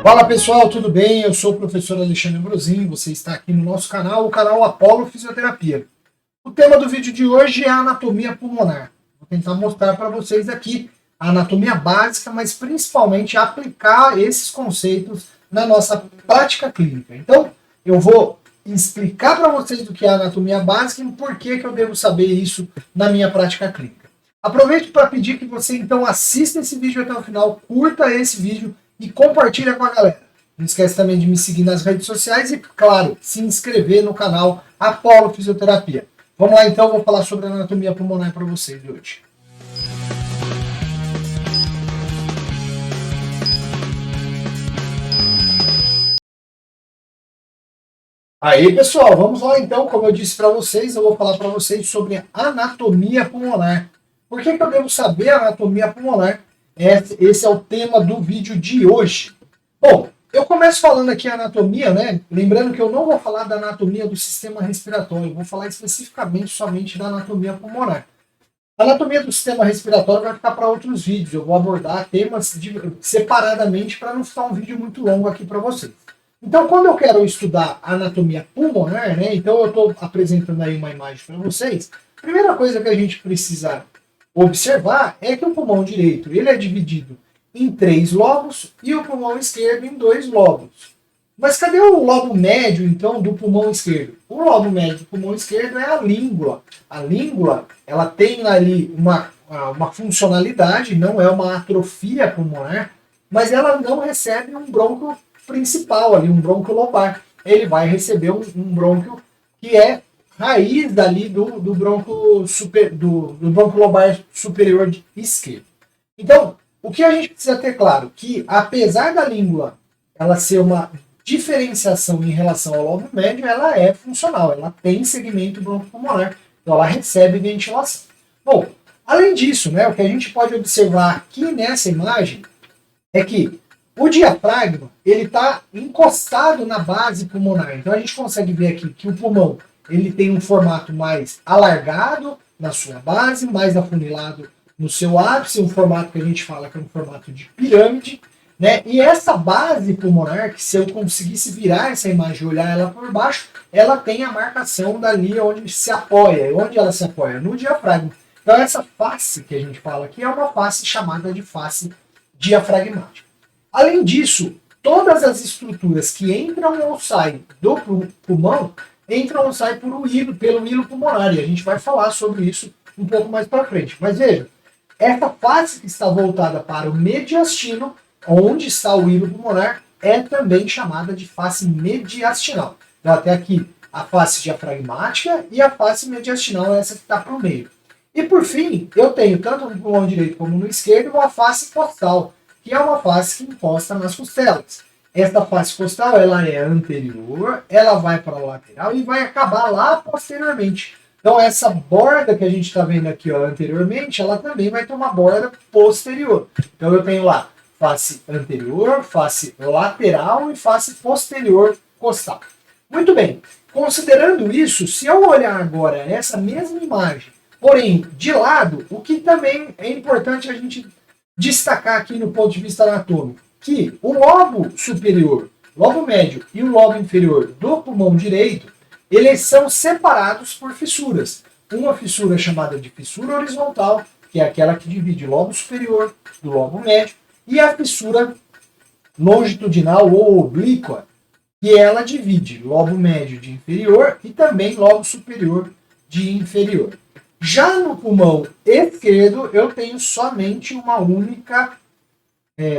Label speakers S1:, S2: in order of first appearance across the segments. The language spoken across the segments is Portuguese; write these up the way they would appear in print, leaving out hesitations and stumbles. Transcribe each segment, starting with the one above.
S1: Fala pessoal, tudo bem? Eu sou o professor Alexandre Ambrosim, você está aqui no nosso canal, o canal Apolo Fisioterapia. O tema do vídeo de hoje é a anatomia pulmonar. Vou tentar mostrar para vocês aqui a anatomia básica, mas principalmente aplicar esses conceitos na nossa prática clínica. Então, eu vou explicar para vocês o que é a anatomia básica e por que eu devo saber isso na minha prática clínica. Aproveito para pedir que você então assista esse vídeo até o final, curta esse vídeo e compartilha com a galera. Não esquece também de me seguir nas redes sociais e, claro, se inscrever no canal Apolo Fisioterapia. Vamos lá então, vou falar sobre a anatomia pulmonar para vocês hoje. Aí pessoal, vamos lá então, como eu disse para vocês, eu vou falar para vocês sobre a anatomia pulmonar. Por que eu devo saber a anatomia pulmonar? Esse é o tema do vídeo de hoje. Bom, eu começo falando aqui a anatomia, né? Lembrando que eu não vou falar da anatomia do sistema respiratório, eu vou falar especificamente somente da anatomia pulmonar. A anatomia do sistema respiratório vai ficar para outros vídeos, eu vou abordar temas separadamente para não ficar um vídeo muito longo aqui para vocês. Então, quando eu quero estudar a anatomia pulmonar, né? Então eu estou apresentando aí uma imagem para vocês. A primeira coisa que a gente precisa observar é que o pulmão direito ele é dividido em 3 lobos e o pulmão esquerdo em 2 lobos. Mas cadê o lobo médio, então, do pulmão esquerdo? O lobo médio do pulmão esquerdo é a língula. A língula, ela tem ali uma funcionalidade, não é uma atrofia pulmonar, mas ela não recebe um brônquio principal ali, um brônquio lobar. Ele vai receber um brônquio que é raiz dali do brônquio lobar superior esquerdo. Então, o que a gente precisa ter claro? Que apesar da língula ela ser uma diferenciação em relação ao lobo médio, ela é funcional, ela tem segmento bronquopulmonar, então ela recebe ventilação. Bom, além disso, né, o que a gente pode observar aqui nessa imagem é que o diafragma ele está encostado na base pulmonar, então a gente consegue ver aqui que o pulmão ele tem um formato mais alargado na sua base, mais afunilado no seu ápice, um formato que a gente fala que é um formato de pirâmide, né? E essa base pulmonar, que se eu conseguisse virar essa imagem e olhar ela por baixo, ela tem a marcação dali onde se apoia. Onde ela se apoia? No diafragma. Então essa face que a gente fala aqui é uma face chamada de face diafragmática. Além disso, todas as estruturas que entram ou saem do pulmão, entram ou saem pelo hilo pulmonar. E a gente vai falar sobre isso um pouco mais para frente. Mas veja, essa face que está voltada para o mediastino, onde está o hilo pulmonar, é também chamada de face mediastinal. Então, até aqui a face diafragmática e a face mediastinal, essa que está para o meio. E por fim, eu tenho tanto no pulmão direito como no esquerdo uma face costal, que é uma face que encosta nas costelas. Esta face costal ela é anterior, ela vai para a lateral e vai acabar lá posteriormente. Então essa borda que a gente está vendo aqui ó, anteriormente, ela também vai ter uma borda posterior. Então eu tenho lá face anterior, face lateral e face posterior costal. Muito bem, considerando isso, se eu olhar agora essa mesma imagem, porém de lado, o que também é importante a gente destacar aqui no ponto de vista anatômico, que o lobo superior, lobo médio e o lobo inferior do pulmão direito, eles são separados por fissuras. Uma fissura chamada de fissura horizontal, que é aquela que divide o lobo superior do lobo médio, e a fissura longitudinal ou oblíqua, que ela divide lobo médio de inferior e também lobo superior de inferior. Já no pulmão esquerdo, eu tenho somente uma única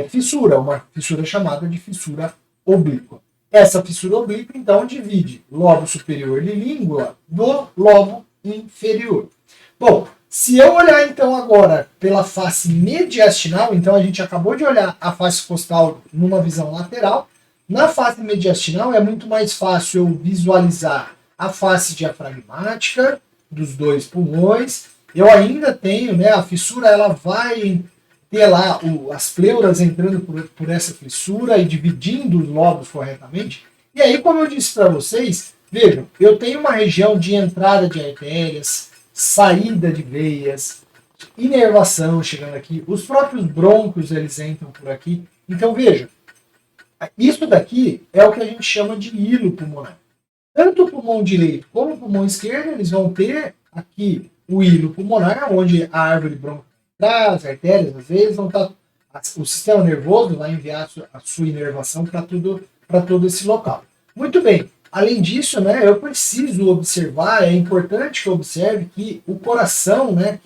S1: fissura, uma fissura chamada de fissura oblíqua. Essa fissura oblíqua, então, divide lobo superior de língua do lobo inferior. Bom, se eu olhar, então, agora pela face mediastinal, então a gente acabou de olhar a face costal numa visão lateral. Na face mediastinal é muito mais fácil eu visualizar a face diafragmática dos 2 pulmões. Eu ainda tenho, né, a fissura, ela vai ter lá as pleuras entrando por essa fissura e dividindo os lobos corretamente. E aí, como eu disse para vocês, vejam, eu tenho uma região de entrada de artérias, saída de veias, inervação chegando aqui, os próprios brônquios eles entram por aqui. Então veja, Isso daqui é o que a gente chama de hilo pulmonar. Tanto o pulmão direito como o pulmão esquerdo, eles vão ter aqui o hilo pulmonar, onde a árvore bronquial traz, as artérias, às vezes, vão estar, o sistema nervoso vai enviar a sua inervação para todo esse local. Muito bem. Além disso, né, eu preciso observar, é importante que eu observe que o coração, né,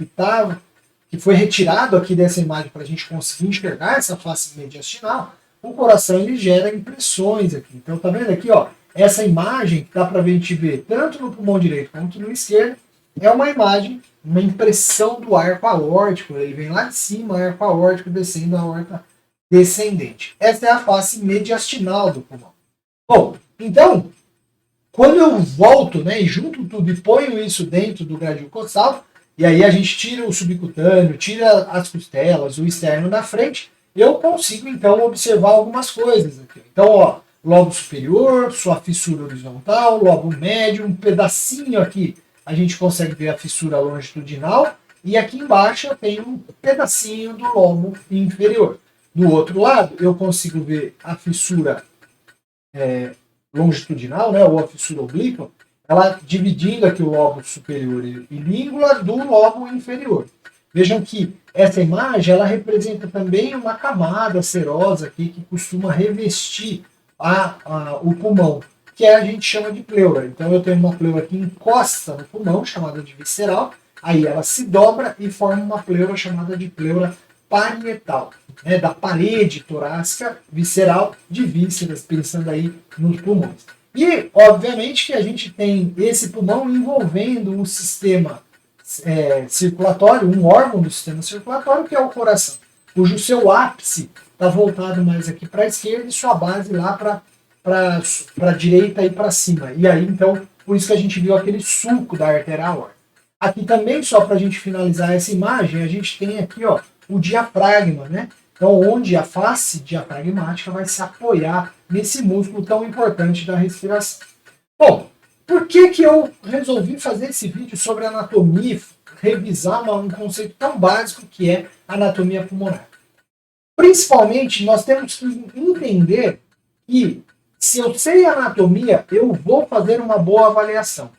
S1: que foi retirado aqui dessa imagem para a gente conseguir enxergar essa face mediastinal, o coração ele gera impressões aqui. Então, tá vendo aqui, ó, essa imagem que dá para a gente ver tanto no pulmão direito quanto no esquerdo, é uma imagem, uma impressão do arco aórtico. Ele vem lá de cima, arco aórtico descendo a aorta descendente. Essa é a face mediastinal do pulmão. Bom, então, quando eu volto, né, e junto tudo e ponho isso dentro do gradil costal, e aí a gente tira o subcutâneo, tira as costelas, o externo da frente, eu consigo então observar algumas coisas aqui. Então, ó, lobo superior, sua fissura horizontal, lobo médio, um pedacinho aqui a gente consegue ver a fissura longitudinal, e aqui embaixo eu tenho um pedacinho do lobo inferior. Do outro lado, eu consigo ver a fissura longitudinal, né, ou a fissura oblíqua, ela dividindo aqui o lobo superior e língula do lobo inferior. Vejam que essa imagem ela representa também uma camada serosa aqui que costuma revestir o pulmão, que a gente chama de pleura. Então eu tenho uma pleura que encosta no pulmão, chamada de visceral, aí ela se dobra e forma uma pleura chamada de pleura parietal, né, da parede torácica visceral de vísceras, pensando aí nos pulmões. E, obviamente, que a gente tem esse pulmão envolvendo o sistema circulatório, um órgão do sistema circulatório, que é o coração, cujo seu ápice está voltado mais aqui para a esquerda e sua base lá para a direita e para cima. E aí, então, por isso que a gente viu aquele sulco da artéria aórtica. Aqui também, só para a gente finalizar essa imagem, a gente tem aqui, ó, o diafragma, né? Então, onde a face diafragmática vai se apoiar nesse músculo tão importante da respiração. Bom, por que eu resolvi fazer esse vídeo sobre anatomia, revisar um conceito tão básico que é anatomia pulmonar? Principalmente, nós temos que entender que, se eu sei anatomia, eu vou fazer uma boa avaliação.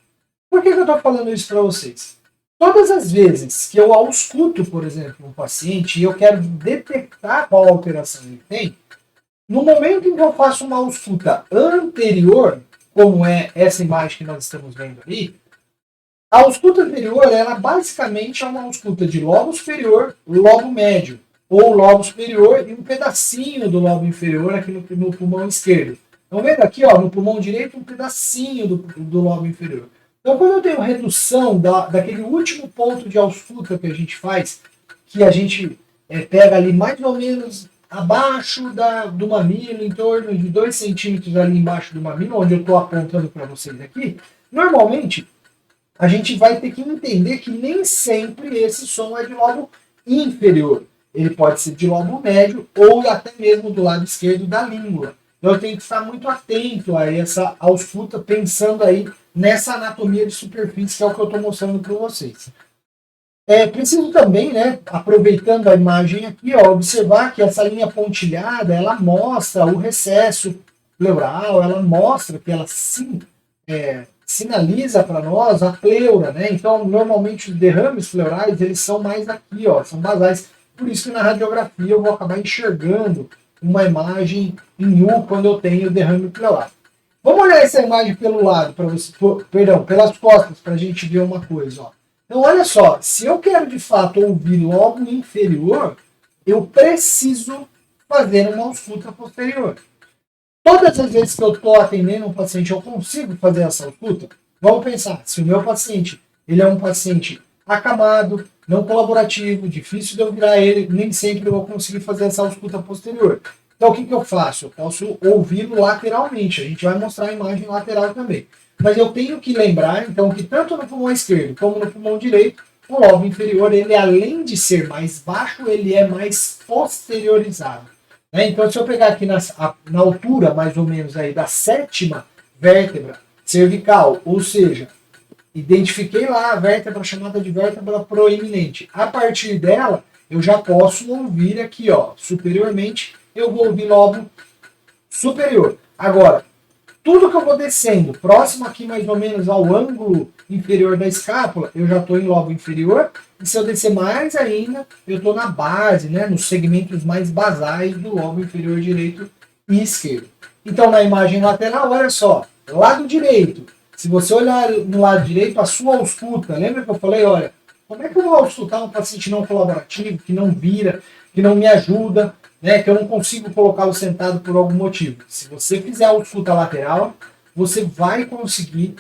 S1: Por que eu estou falando isso para vocês? Todas as vezes que eu ausculto, por exemplo, um paciente e eu quero detectar qual alteração ele tem, no momento em que eu faço uma ausculta anterior, como é essa imagem que nós estamos vendo aí, a ausculta anterior, ela basicamente é uma ausculta de lobo superior, lobo médio, ou lobo superior e um pedacinho do lobo inferior aqui no pulmão esquerdo. Então, vendo aqui, ó, no pulmão direito, um pedacinho do lobo inferior. Então, quando eu tenho redução daquele último ponto de ausculta que a gente faz, que a gente pega ali mais ou menos abaixo do mamilo, em torno de 2 centímetros ali embaixo do mamilo, onde eu estou apontando para vocês aqui, normalmente a gente vai ter que entender que nem sempre esse som é de lobo inferior. Ele pode ser de lobo médio ou até mesmo do lado esquerdo da língua. Então eu tenho que estar muito atento a essa ausculta, pensando aí nessa anatomia de superfície, que é o que eu estou mostrando para vocês. Preciso também, né, aproveitando a imagem aqui, ó, observar que essa linha pontilhada, ela mostra o recesso pleural, ela mostra que ela sinaliza para nós a pleura, né? Então, normalmente os derrames pleurais, eles são mais aqui, ó, são basais. Por isso que na radiografia eu vou acabar enxergando uma imagem em U quando eu tenho derrame pleural. Vamos olhar essa imagem pelo lado, pelas costas, para a gente ver uma coisa, ó. Então, olha só, se eu quero de fato ouvir lobo inferior, eu preciso fazer uma ausculta posterior. Todas as vezes que eu estou atendendo um paciente, eu consigo fazer essa ausculta? Vamos pensar, se o meu paciente ele é um paciente acamado, não colaborativo, difícil de eu virar ele, nem sempre eu vou conseguir fazer essa ausculta posterior. Então, o que eu faço? Eu posso ouvi-lo lateralmente. A gente vai mostrar a imagem lateral também. Mas eu tenho que lembrar, então, que tanto no pulmão esquerdo como no pulmão direito, o lobo inferior, ele além de ser mais baixo, ele é mais posteriorizado. Então, se eu pegar aqui na altura, mais ou menos, aí da 7ª vértebra cervical, ou seja, identifiquei lá a vértebra chamada de vértebra proeminente. A partir dela, eu já posso ouvir aqui, ó, superiormente, eu vou ouvir lobo superior. Agora, tudo que eu vou descendo, próximo aqui mais ou menos ao ângulo inferior da escápula, eu já estou em lobo inferior. E se eu descer mais ainda, eu estou na base, né, nos segmentos mais basais do lobo inferior direito e esquerdo. Então, na imagem lateral, olha só, lado direito. Se você olhar no lado direito, a sua ausculta, lembra que eu falei, olha, como é que eu vou auscultar um paciente não colaborativo, que não vira, que não me ajuda, né, que eu não consigo colocá-lo sentado por algum motivo? Se você fizer a ausculta lateral, você vai conseguir,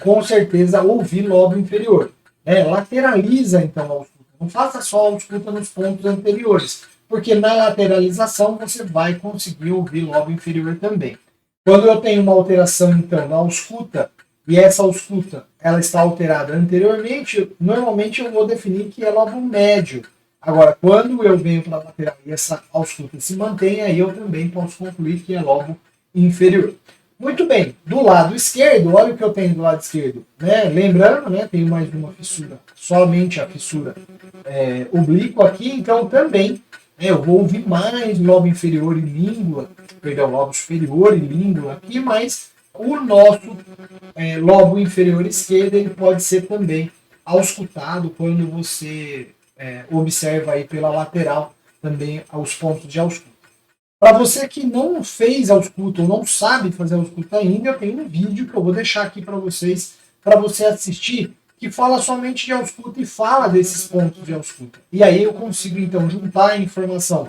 S1: com certeza, ouvir lobo inferior. Lateraliza, então, a ausculta. Não faça só a ausculta nos pontos anteriores, porque na lateralização você vai conseguir ouvir lobo inferior também. Quando eu tenho uma alteração, então, na ausculta, e essa ausculta ela está alterada anteriormente, normalmente eu vou definir que é lobo médio. Agora, quando eu venho para a lateral e essa ausculta se mantém, aí eu também posso concluir que é lobo inferior. Muito bem, do lado esquerdo, olha o que eu tenho do lado esquerdo. Né? Lembrando, né, tenho mais uma fissura, somente a fissura oblíqua aqui, então também eu vou ouvir mais lobo inferior e língua, perdão, lobo superior e língua aqui, mas o nosso lobo inferior esquerdo ele pode ser também auscultado quando você observa aí pela lateral também os pontos de ausculta. Para você que não fez ausculta ou não sabe fazer ausculta ainda, eu tenho um vídeo que eu vou deixar aqui para vocês, para você assistir, que fala somente de ausculta e fala desses pontos de ausculta. E aí eu consigo então juntar a informação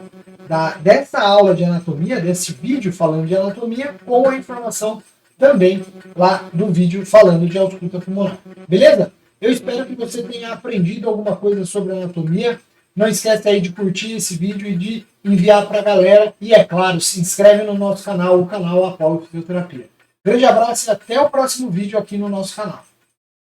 S1: dessa aula de anatomia, desse vídeo falando de anatomia, com a informação também lá do vídeo falando de ausculta pulmonar. Beleza? Eu espero que você tenha aprendido alguma coisa sobre anatomia. Não esquece aí de curtir esse vídeo e de enviar para a galera. E é claro, se inscreve no nosso canal, o canal Apollo Fisioterapia. Grande abraço e até o próximo vídeo aqui no nosso canal.